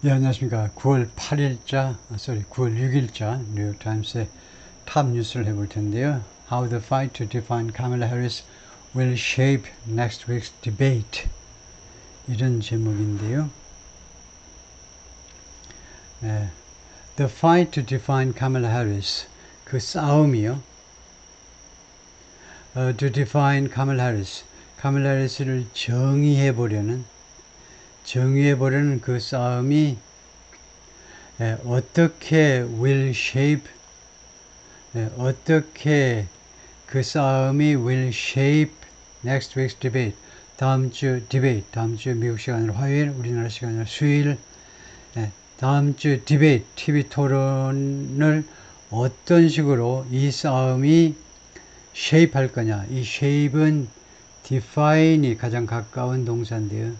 예, 안녕하십니까. 9월 6일자 뉴욕타임스의 탑 뉴스를 해볼 텐데요. How the fight to define Kamala Harris will shape next week's debate. 이런 제목인데요. The fight to define Kamala Harris. 그 싸움이요. To define Kamala Harris. 카멀라 해리스를 정의해보려는 그 싸움이 어떻게 will shape, 어떻게 그 싸움이 will shape next week's debate, 다음 주 미국 시간으로 화요일, 우리나라 시간으로 수요일, 다음 주 디베이트, TV 토론을 어떤 식으로 이 싸움이 shape 할 거냐. 이 shape은 define이 가장 가까운 동사인데요.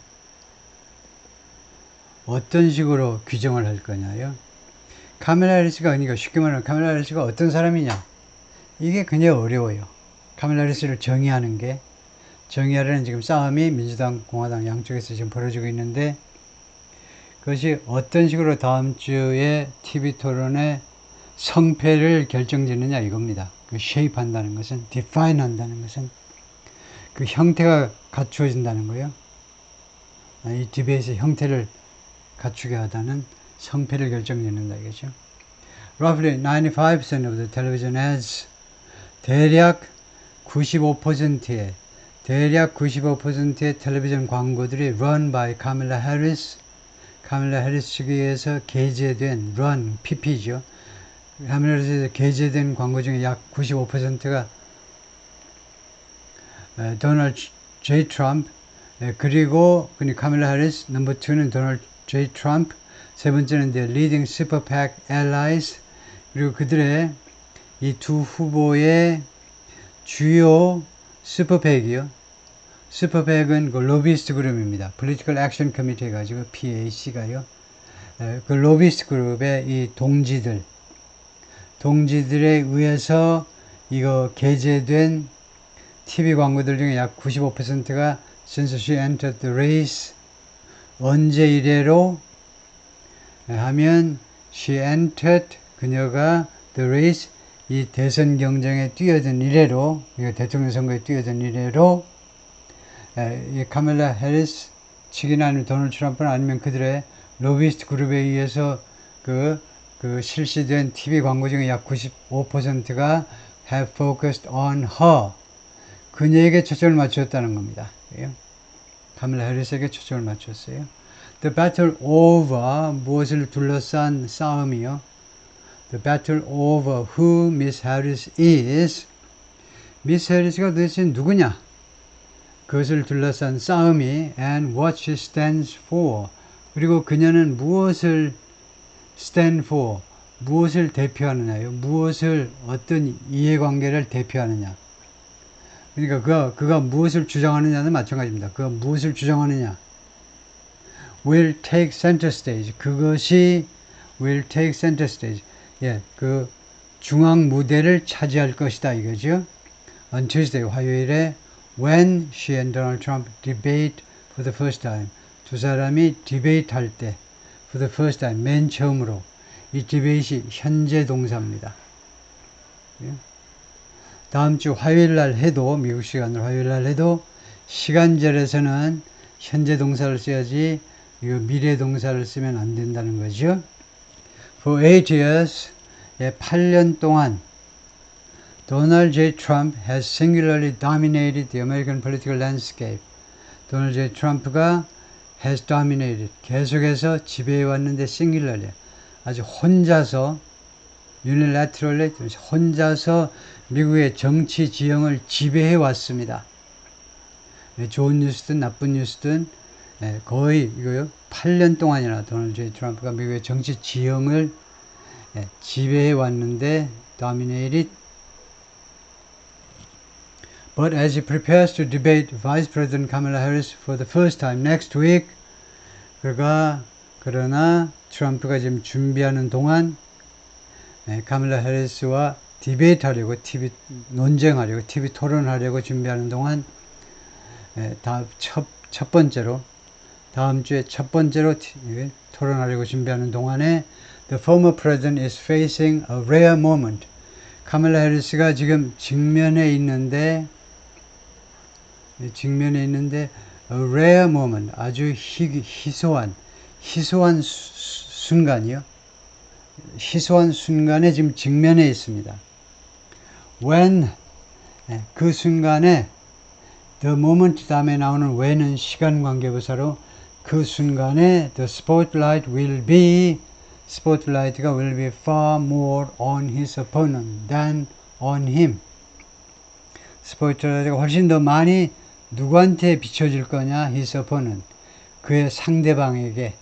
어떤 식으로 규정을 할 거냐요. 카멀라 해리스가, 그러니까 쉽게 말하면 카멀라 해리스가 어떤 사람이냐, 이게 굉장히 어려워요. 카멀라 해리스를 정의하려는 지금 싸움이 민주당, 공화당 양쪽에서 지금 벌어지고 있는데, 그것이 어떤 식으로 다음 주에 TV 토론의 성패를 결정짓느냐 이겁니다. 그 shape 한다는 것은, define 한다는 것은 그 형태가 갖추어진다는 거예요. 이 디베이트의 형태를 갖추게 하다는 성패를 결정짓는다 이거죠. Roughly 95% of the television ads, 대략 95%의 텔레비전 광고들이 run by Kamala Harris, 카멀라 해리스 측에서 게재된 run, PP죠. 카멀라 해리스에서 게재된 광고 중에 약 95%가 도널드 J. 트럼프, 그리고 카멀라 해리스, 넘버 2는 도널드 J. 트럼프, 세 번째는 the leading super PAC allies, 그리고 그들의 이 두 후보의 주요 슈퍼팩이요. 슈퍼팩은 그 로비스트 그룹입니다. Political Action Committee 가지고 PAC가요. 그 로비스트 그룹의 이 동지들에 의해서 이거 게재된 TV 광고들 중에 약 95%가 since she entered the race, 언제 이래로 하면 she entered, 그녀가 the race, 이 대선 경쟁에 뛰어든 이래로, 대통령 선거에 뛰어든 이래로 이 카멀라 해리스 측이나 아니면 도널드 트럼프나 아니면 그들의 로비스트 그룹에 의해서 그 실시된 TV 광고 중에 약 95%가 have focused on her, 그녀에게 초점을 맞추었다는 겁니다. 카멀라 해리스에게 초점을 맞췄어요. The battle over, 무엇을 둘러싼 싸움이요. The battle over who Miss Harris is, 미스 해리스가 도대체 누구냐, 그것을 둘러싼 싸움이 and what she stands for, 그리고 그녀는 무엇을 stand for, 무엇을 대표하느냐요. 무엇을, 어떤 이해관계를 대표하느냐. 그러니까 그가 무엇을 주장하느냐는 마찬가지입니다. 그가 무엇을 주장하느냐. will take center stage, 그것이 will take center stage, 그 중앙 무대를 차지할 것이다 이거죠. On Tuesday, 화요일에 when she and Donald Trump debate for the first time, 두 사람이 디베이트 할 때 for the first time, 맨 처음으로, 이 디베이트이 현재 동사입니다. 다음 주 화요일 날 해도, 미국 시간으로 화요일 날 해도 시간절에서는 현재 동사를 써야지 이거 미래 동사를 쓰면 안 된다는 거죠. For 8 years, 8년 동안 Donald J. Trump has singularly dominated the American political landscape. 도널드 J. 트럼프가 has dominated, 계속해서 지배해왔는데 singularly, 아주 혼자서, unilaterally, 혼자서 미국의 정치 지형을 지배해왔습니다. 좋은 뉴스든 나쁜 뉴스든 거의 이거요, 8년 동안이나 도널드 J. 트럼프가 미국의 정치 지형을 지배해왔는데 dominated. But as he prepares to debate Vice President Kamala Harris for the first time next week, 그러나 트럼프가 지금 준비하는 동안 카멀라 해리스와 디베이트 하려고, 논쟁하려고, TV 토론하려고 준비하는 동안 첫 번째로 다음 주에 첫 번째로 토론하려고 준비하는 동안에 The former president is facing a rare moment. 카멀라 해리스가 지금 직면에 있는데 a rare moment, 아주 희소한 순간이요. 희소한 순간에 지금 직면해 있습니다. When, 그 순간에 the moment 다음에 나오는 when은 시간 관계부사로 그 순간에 the spotlight가 will be far more on his opponent than on him. 스포트라이트가 훨씬 더 많이 누구한테 비춰질 거냐? his opponent. 그의 상대방에게.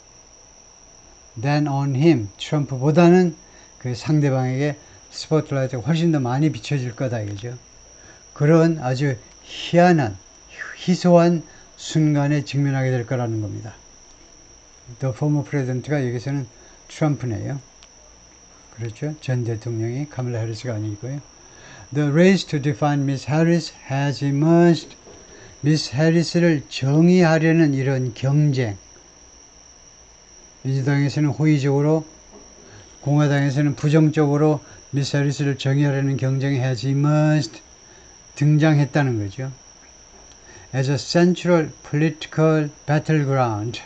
than on him. 트럼프보다는 그 상대방에게 스포트라이트가 훨씬 더 많이 비춰질 거다 이거죠. 그런 아주 희한한, 희소한 순간에 직면하게 될 거라는 겁니다. The former president가 여기서는 트럼프네요. 그렇죠? 전 대통령이 카멀라 해리스가 아니고요. The race to define Miss Harris has emerged. 미스 해리스를 정의하려는 이런 경쟁. 민주당에서는 호의적으로, 공화당에서는 부정적으로 미스 해리스를 정의하려는 경쟁이 has emerged. 등장했다는 거죠. As a central political battleground.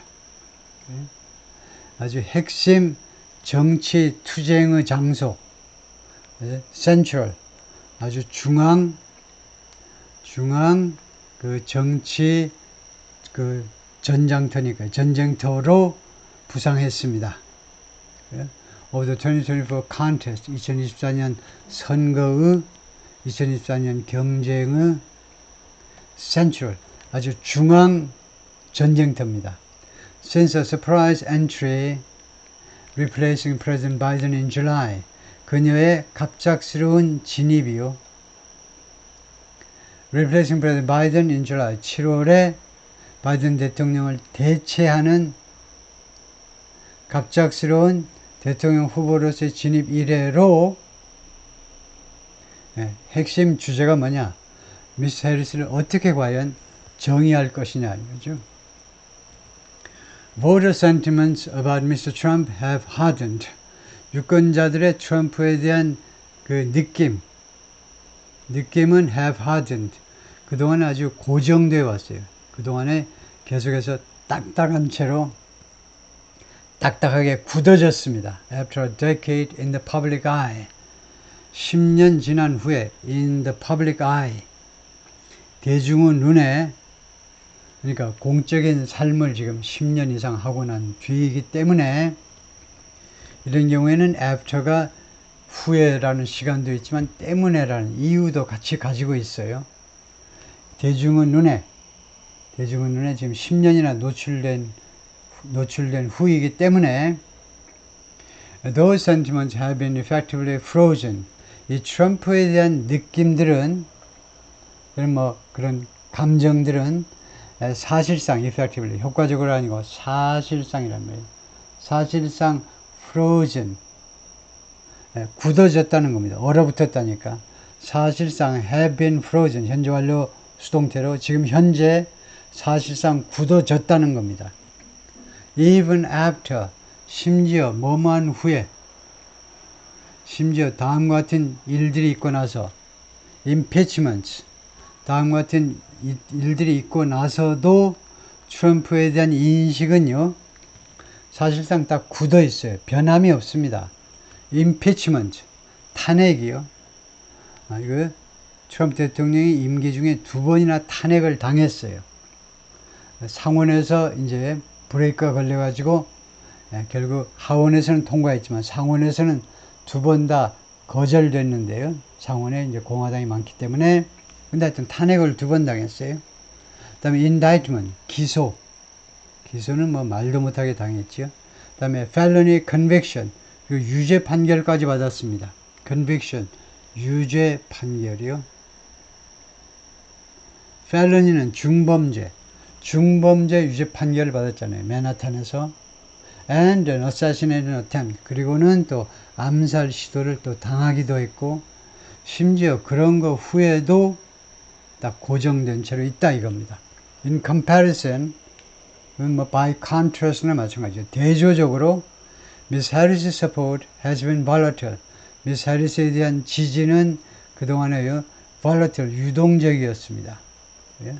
아주 핵심 정치 투쟁의 장소. central. 아주 중앙 그 정치 그 전장터니까 전쟁터로 부상했습니다. Of the 2024 contest, 2024년 선거의 2024년 경쟁의 central, 아주 중앙 전쟁터입니다. Since a surprise entry replacing President Biden in July, 그녀의 갑작스러운 진입이요. Replacing President Biden in July, 7월에 바이든 대통령을 대체하는 갑작스러운 대통령 후보로서의 진입 이래로 핵심 주제가 뭐냐? 미스 해리스를 어떻게 과연 정의할 것이냐 이거죠. Voter sentiments about Mr. Trump have hardened. 유권자들의 트럼프에 대한 그 느낌은 have hardened. 그동안 아주 고정되어 왔어요. 그동안에 계속해서 딱딱하게 굳어졌습니다. After a decade in the public eye. 10년 지난 후에 in the public eye. 대중의 눈에, 그러니까 공적인 삶을 지금 10년 이상 하고 난 뒤이기 때문에 이런 경우에는 after가 후에라는 시간도 있지만 때문에라는 이유도 같이 가지고 있어요. 대중의 눈에 지금 10년이나 노출된 후이기 때문에 those sentiments have been effectively frozen. 이 트럼프에 대한 느낌들은 그런 감정들은 사실상 effectively 효과적으로 아니고 사실상이란 말이에요. 사실상 frozen 굳어졌다는 겁니다. 얼어붙었다니까. 사실상 have been frozen 현재 완료 수동태로 지금 현재 사실상 굳어졌다는 겁니다. Even after 심지어 뭐뭐한 후에 심지어 다음과 같은 일들이 있고 나서 impeachments 다음과 같은 일들이 있고 나서도 트럼프에 대한 인식은요 사실상 딱 굳어 있어요. 변함이 없습니다. impeachment 탄핵이요. 이거 트럼프 대통령이 임기 중에 2번이나 탄핵을 당했어요. 상원에서 이제 브레이크가 걸려가지고 결국 하원에서는 통과했지만 상원에서는 2번 다 거절됐는데요. 상원에 이제 공화당이 많기 때문에 근데 하여튼 탄핵을 2번 당했어요. 그 다음에 indictment 기소는 뭐 말도 못하게 당했죠. 그 다음에 felony conviction 그리고 유죄 판결까지 받았습니다. conviction 유죄 판결이요. felony는 중범죄 유죄 판결을 받았잖아요. 맨하탄에서 and an assassination attempt 그리고는 또 암살 시도를 또 당하기도 했고 심지어 그런 거 후에도 딱 고정된 채로 있다 이겁니다. In comparison 뭐 by contrast나 마찬가지죠. 대조적으로 Miss Harris's support has been volatile. 미스 해리스에 대한 지지는 그동안에 volatile, 유동적이었습니다. 예?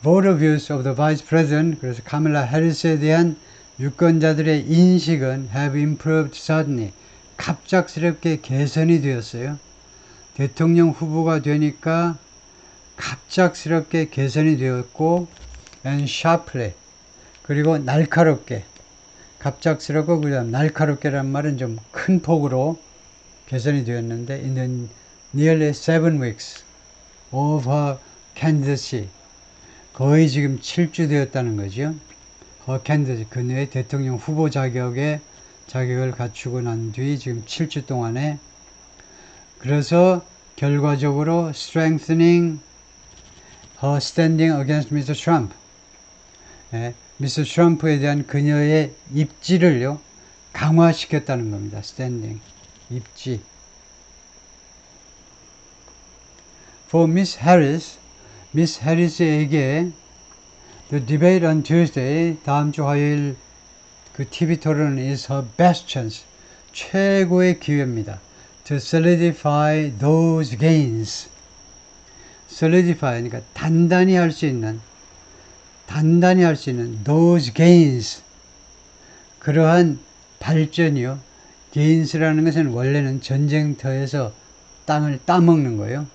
Voter views of the Vice President, 그래서 카밀라 해리스에 대한 유권자들의 인식은 have improved suddenly. 갑작스럽게 개선이 되었어요. 대통령 후보가 되니까 갑작스럽게 개선이 되었고 and sharply, 그리고 날카롭게, 갑작스럽고 그다음 날카롭게란 말은 좀 큰 폭으로 개선이 되었는데 in the nearly 7 weeks of her candidacy, 거의 지금 7주 되었다는 거죠. her candidacy, 그녀의 대통령 후보 자격을 갖추고 난 뒤 지금 7주 동안에, 그래서 결과적으로 strengthening her standing against Mr. Trump, 미스터 트럼프에 대한 그녀의 입지를요 강화시켰다는 겁니다. standing, 입지. For Miss Harris, 미스 해리스에게 the debate on Tuesday, 다음 주 화요일 그 TV 토론 is her best chance, 최고의 기회입니다. to solidify those gains. solidify, 그러니까 단단히 할 수 있는 those gains, 그러한 발전이요. gains라는 것은 원래는 전쟁터에서 땅을 따먹는 거예요.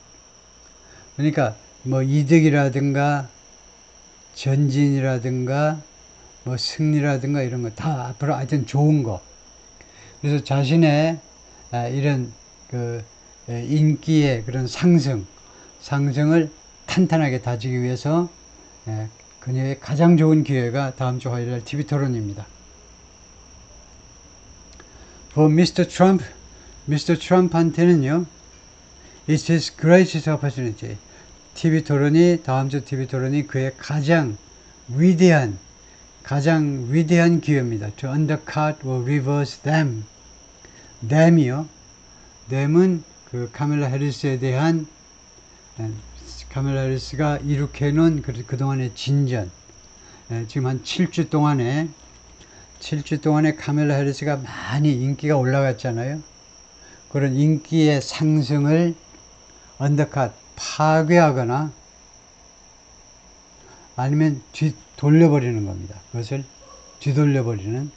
그러니까 뭐 이득이라든가 전진이라든가 뭐 승리라든가 이런 거 다 앞으로 하여튼 좋은 거. 그래서 자신의 이런 그 인기의 그런 상승을 탄탄하게 다지기 위해서 그녀의 가장 좋은 기회가 다음 주 화요일 TV 토론입니다. For Mr. Trump한테는요, it's his greatest opportunity. 다음 주 TV 토론이 그의 가장 위대한 기회입니다. To undercut or reverse them. them은 그 카밀라 해리스에 대한, 카밀라 해리스가 이룩해놓은 그동안의 진전, 지금 한 7주 동안에 카밀라 해리스가 많이 인기가 올라갔잖아요. 그런 인기의 상승을 언더컷, 파괴하거나 아니면 돌려버리는 겁니다. 그것을 뒤돌려버리는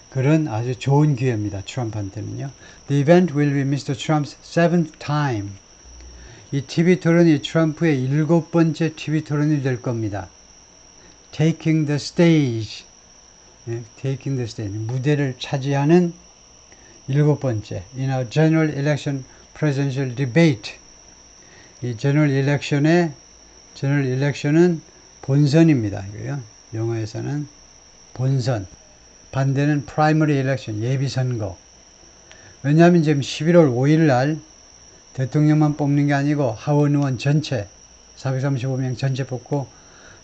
그런 아주 좋은 기회입니다. 트럼프한테는요. The event will be Mr. Trump's 7th time. 이 TV 토론이 트럼프의 7번째 TV 토론이 될 겁니다. Taking the stage. 무대를 차지하는 7번째. In a general election presidential debate. 이 general election은 본선입니다. 이거요. 영어에서는 본선. 반대는 primary election, 예비선거. 왜냐하면 지금 11월 5일 날 대통령만 뽑는 게 아니고 하원 의원 전체 435명 전체 뽑고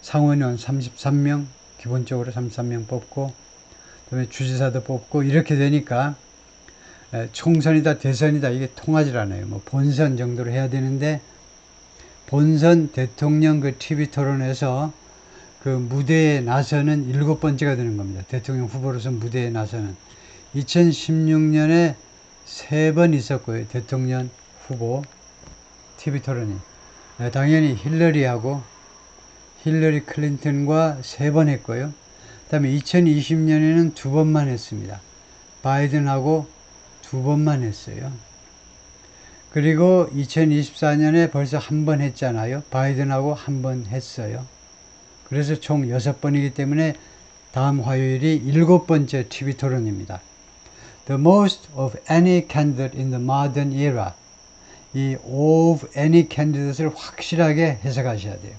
상원 의원 33명, 기본적으로 33명 뽑고 그다음에 주지사도 뽑고 이렇게 되니까 총선이다 대선이다 이게 통하질 않아요. 뭐 본선 정도로 해야 되는데 본선 대통령 그 TV 토론에서 그 무대에 나서는 7번째가 되는 겁니다. 대통령 후보로서 무대에 나서는 2016년에 3번 있었고요. 대통령 후보 TV 토론이 당연히 힐러리 클린턴과 3번 했고요. 그 다음에 2020년에는 2번만 했습니다. 바이든하고 2번만 했어요. 그리고 2024년에 벌써 1번 했잖아요. 바이든하고 1번 했어요. 그래서 총 6번이기 때문에 다음 화요일이 7번째 TV 토론입니다. The most of any candidate in the modern era. 이 of any candidate를 확실하게 해석하셔야 돼요.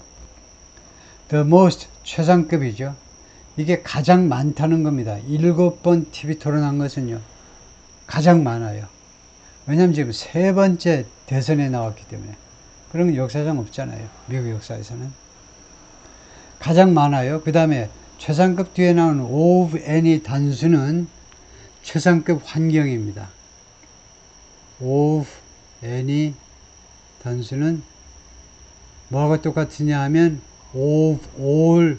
The most, 최상급이죠. 이게 가장 많다는 겁니다. 7번 TV 토론한 것은요. 가장 많아요. 왜냐하면 지금 3번째 대선에 나왔기 때문에. 그런 건 역사상 없잖아요. 미국 역사에서는. 가장 많아요. 그 다음에 최상급 뒤에 나오는 of any 단수는 최상급 환경입니다. of any 단수는 뭐하고 똑같으냐 하면 of all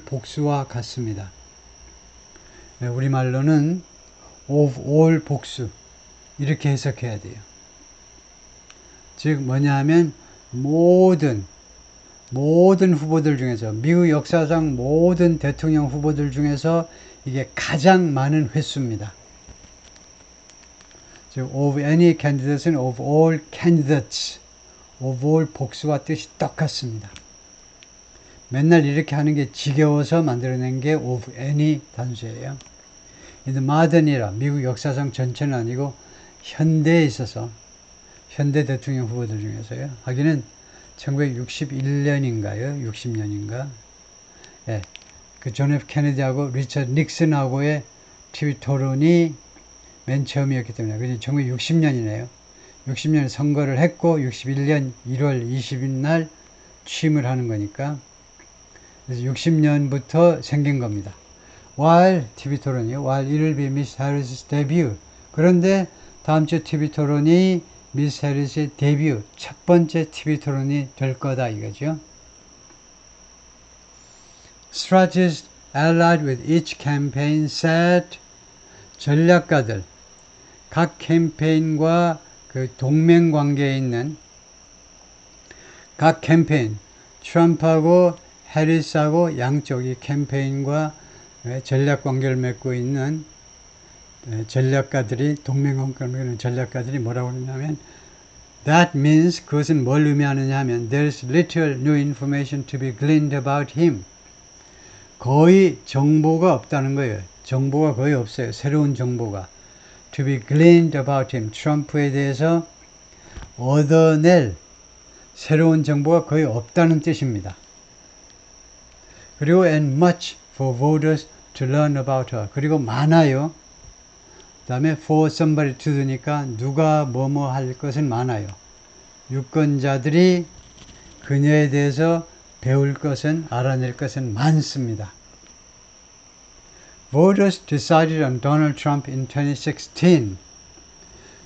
복수와 같습니다. 우리말로는 of all 복수 이렇게 해석해야 돼요. 즉 뭐냐 하면 모든 후보들 중에서 미국 역사상 모든 대통령 후보들 중에서 이게 가장 많은 횟수입니다. 즉 of any candidate는 of all candidates, of all 복수와 뜻이 똑같습니다. 맨날 이렇게 하는 게 지겨워서 만들어낸 게 of any 단수예요. 근데 modern era, 미국 역사상 전체는 아니고 현대에 있어서 현대 대통령 후보들 중에서요. 하기는 1961년인가요? 60년인가? 예, 그 존 F 케네디하고 리처드 닉슨하고의 TV 토론이 맨 처음이었기 때문에, 그게 1960년이네요. 60년에 선거를 했고 61년 1월 20일 날 취임을 하는 거니까, 그래서 60년부터 생긴 겁니다. while TV 토론이요. while it will be Miss Harris's debut. 그런데 다음 주 TV 토론이 미스 해리스의 데뷔 첫 번째 TV 토론이 될 거다 이거죠. Strategists allied with each campaign said, 전략가들 각 캠페인과 그 동맹 관계에 있는 각 캠페인, 트럼프하고 해리스하고 양쪽이 캠페인과 전략 관계를 맺고 있는 전략가들이, 동맹 관계를 맺는 전략가들이 뭐라고 그러냐면, that means, 그것은 뭘 의미하느냐 하면, there's little new information to be gleaned about him. 거의 정보가 없다는 거예요. 정보가 거의 없어요. 새로운 정보가. to be gleaned about him. 트럼프에 대해서 얻어낼 새로운 정보가 거의 없다는 뜻입니다. 그리고 and much for voters to learn about her. 그리고 많아요. 그 다음에 for somebody to do니까 누가 뭐뭐 할 것은 많아요. 유권자들이 그녀에 대해서 배울 것은, 알아낼 것은 많습니다. Voters decided on Donald Trump in 2016.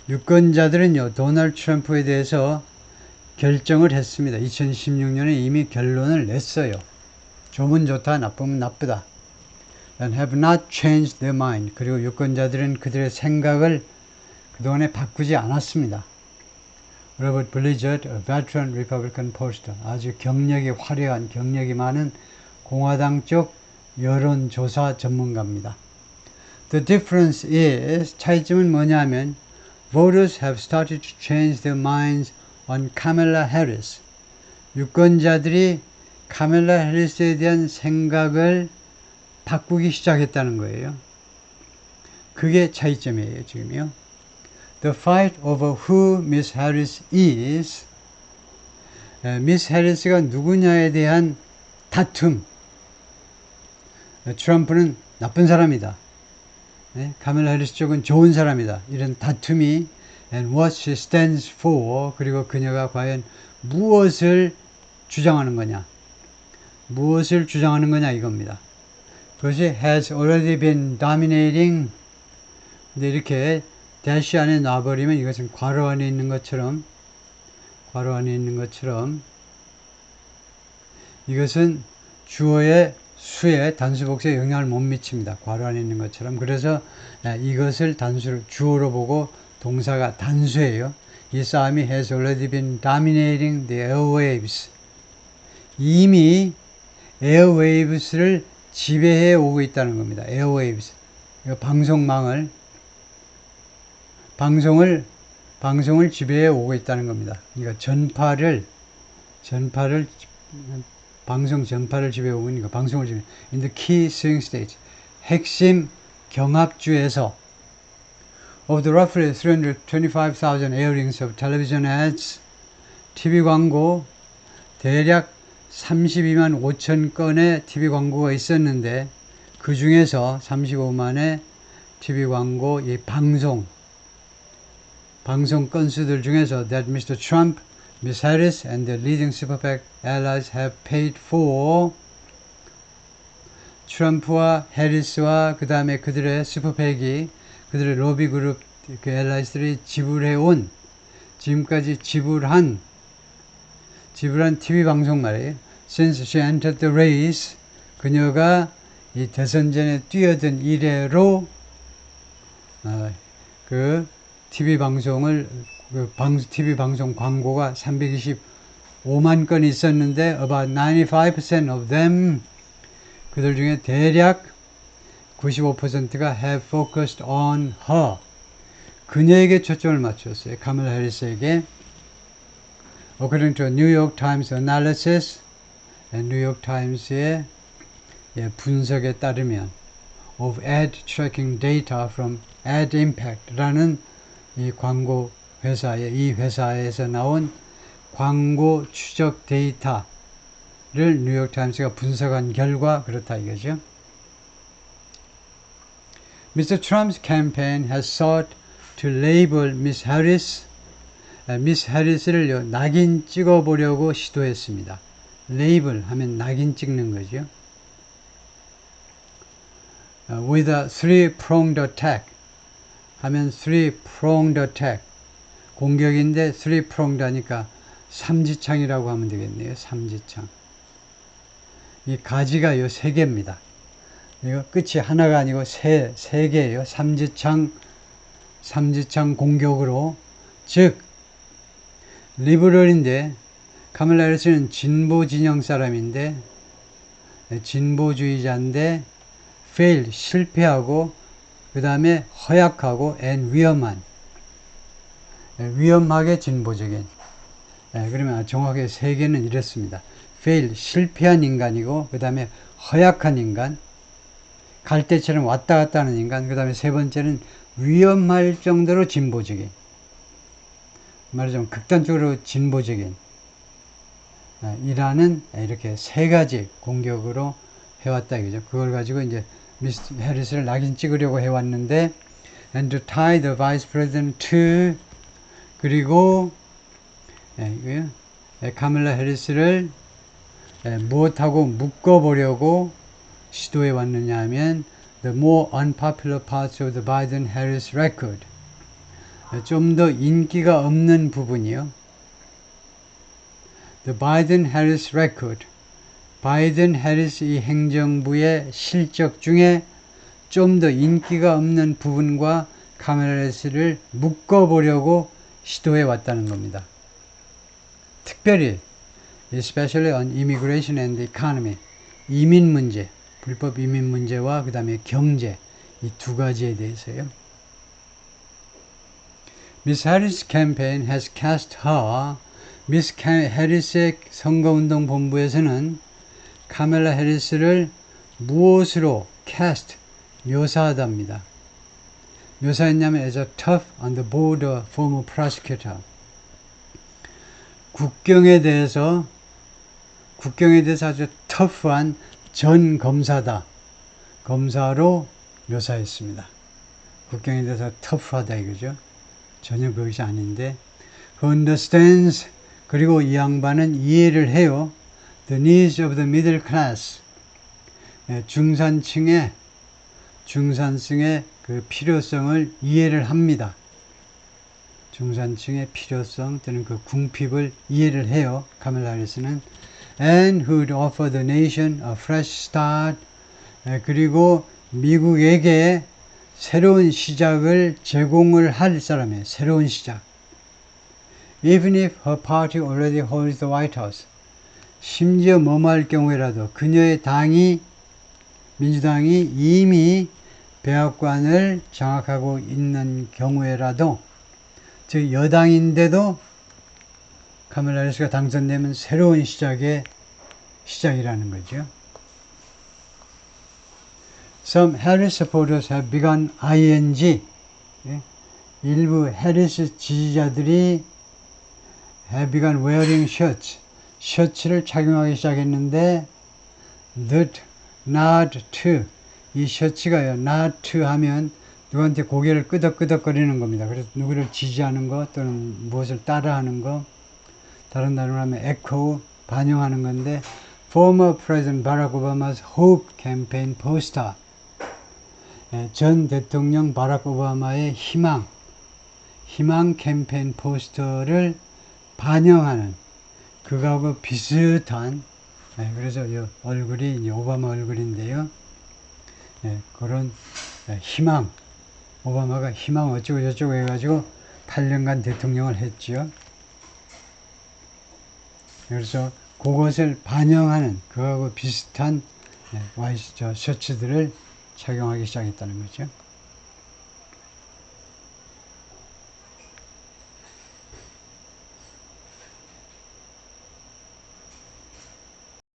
유권자들은요, 도널드 트럼프에 대해서 결정을 했습니다. 2016년에 이미 결론을 냈어요. 좋으면 좋다, 나쁘면 나쁘다. and have not changed their mind. 그리고 유권자들은 그들의 생각을 그동안에 바꾸지 않았습니다. 로버트 블리저드, a veteran Republican pollster, 아주 경력이 화려한, 경력이 많은 공화당 쪽 여론조사 전문가입니다. The difference is, 차이점은 뭐냐면, voters have started to change their minds on Kamala Harris. 유권자들이 카멜라 해리스에 대한 생각을 바꾸기 시작했다는 거예요. 그게 차이점이에요, 지금요. The fight over who Miss Harris is, 미스 해리스가 누구냐에 대한 다툼. 트럼프는 나쁜 사람이다. 카멜라 해리스 쪽은 좋은 사람이다. 이런 다툼이 and what she stands for, 그리고 그녀가 과연 무엇을 주장하는 거냐. 무엇을 주장하는 거냐 이겁니다. 그것이 has already been dominating. 근데 이렇게 대시 안에 놔버리면 이것은 괄호 안에 있는 것처럼, 이것은 주어의 수에, 단수 복수에 영향을 못 미칩니다. 괄호 안에 있는 것처럼. 그래서 이것을 단수로, 주어로 보고 동사가 단수예요. 이 싸움이 has already been dominating the airwaves. 이미 에어웨이브스를 지배해 오고 있다는 겁니다. 에어웨이브스. 방송을 지배해 오고 있다는 겁니다. 그러니까 방송 전파를 지배해 오고 있는 거, 방송을 지배해. In the key swing states. 핵심 경합주에서 of the roughly 325,000 airings of television ads, TV 광고 대략 32만 5천 건의 TV 광고가 있었는데 그 중에서 35만의 TV 광고 이 방송 건수들 중에서 that Mr. Trump, Miss Harris and the leading super PAC allies have paid for, 트럼프와 해리스와 그 다음에 그들의 슈퍼팩이, 그들의 로비 그룹 그 allies들이 지금까지 지불한 지불한 TV 방송 말이에요. Since she entered the race, 그녀가 이 대선전에 뛰어든 이래로 그 TV 방송을 TV 방송 광고가 325만 건이 있었는데 about 95% of them 그들 중에 대략 95%가 have focused on her. 그녀에게 초점을 맞췄어요. 카멀라 해리스에게. According to a New York Times analysis, New York Times의 분석에 따르면 of ad tracking data from Ad Impact라는 이 광고 회사의 이 회사에서 나온 광고 추적 데이터를 뉴욕 타임스가 분석한 결과 그렇다 이거죠. Mr. Trump's campaign has sought to label Miss Harris, Miss Harris를 낙인 찍어보려고 시도했습니다. 레이블 하면 낙인 찍는 거죠. With a three-pronged attack 하면 three-pronged attack 공격인데 three-pronged 하니까 삼지창이라고 하면 되겠네요. 삼지창. 이 가지가 세 개입니다. 이거 끝이 하나가 아니고 세 개예요. 삼지창 공격으로 즉 리버럴인데 카멀라 해리스는 진보 진영 사람인데 진보주의자인데 fail 실패하고 그 다음에 허약하고 and 위험하게 진보적인 그러면 정확하게 세 개는 이렇습니다. fail 실패한 인간이고 그 다음에 허약한 인간 갈대처럼 왔다 갔다 하는 인간 그 다음에 세 번째는 위험할 정도로 진보적인 말하자면 극단적으로 진보적인 이라는 이렇게 세 가지 공격으로 해왔다 이거죠. 그걸 가지고 이제 미스 해리스를 낙인 찍으려고 해왔는데 and to tie the vice president to 그리고 카멀라 해리스를 무엇하고 묶어보려고 시도해 왔느냐 하면 the more unpopular parts of the Biden-Harris record 좀 더 인기가 없는 부분이요. The Biden-Harris record 바이든-해리스 이 행정부의 실적 중에 좀 더 인기가 없는 부분과 카멀라 해리스를 묶어보려고 시도해 왔다는 겁니다. 특별히 especially on immigration and economy 이민 문제, 불법 이민 문제와 그 다음에 경제 이 두 가지에 대해서요. Miss Harris' campaign has cast her 미스 해리스의 선거운동 본부에서는 카멀라 해리스를 무엇으로 cast 묘사하답니다. 묘사했냐면 as a tough on the border former prosecutor 국경에 대해서 아주 터프한 전 검사다. 검사로 묘사했습니다. 국경에 대해서 터프하다 이거죠. 전혀 그것이 아닌데 who understands 그리고 이 양반은 이해를 해요. The needs of the middle class 중산층의 그 필요성을 이해를 합니다. 중산층의 필요성 또는 그 궁핍을 이해를 해요. 카멀라 해리스는 and who would offer the nation a fresh start 그리고 미국에게 새로운 시작을 제공을 할 사람이에요. 새로운 시작. Even if her party already holds the White House. 심지어 뭐할 경우에라도 그녀의 민주당이 이미 백악관을 장악하고 있는 경우에라도 즉 여당인데도 카멀라 해리스가 당선되면 새로운 시작이라는 거죠. Some Harris supporters have begun ing. 일부 해리스 지지자들이 have begun wearing shirts. 셔츠를 착용하기 시작했는데 that not to 이 셔츠가요. not to 하면 누구한테 고개를 끄덕끄덕거리는 겁니다. 그래서 누구를 지지하는 것 또는 무엇을 따라하는 것 다른 단어로 하면 echo 반영하는 건데 former President Barack Obama's hope campaign poster 전 대통령 바락 오바마의 희망 캠페인 포스터를 반영하는 그거하고 비슷한 그래서 이 얼굴이 이제 오바마 얼굴인데요. 그런 희망, 오바마가 희망 어쩌고 저쩌고 해가지고 8년간 대통령을 했죠. 그래서 그것을 반영하는 그거하고 비슷한 와이셔츠들을 착용하기 시작했다는 거죠.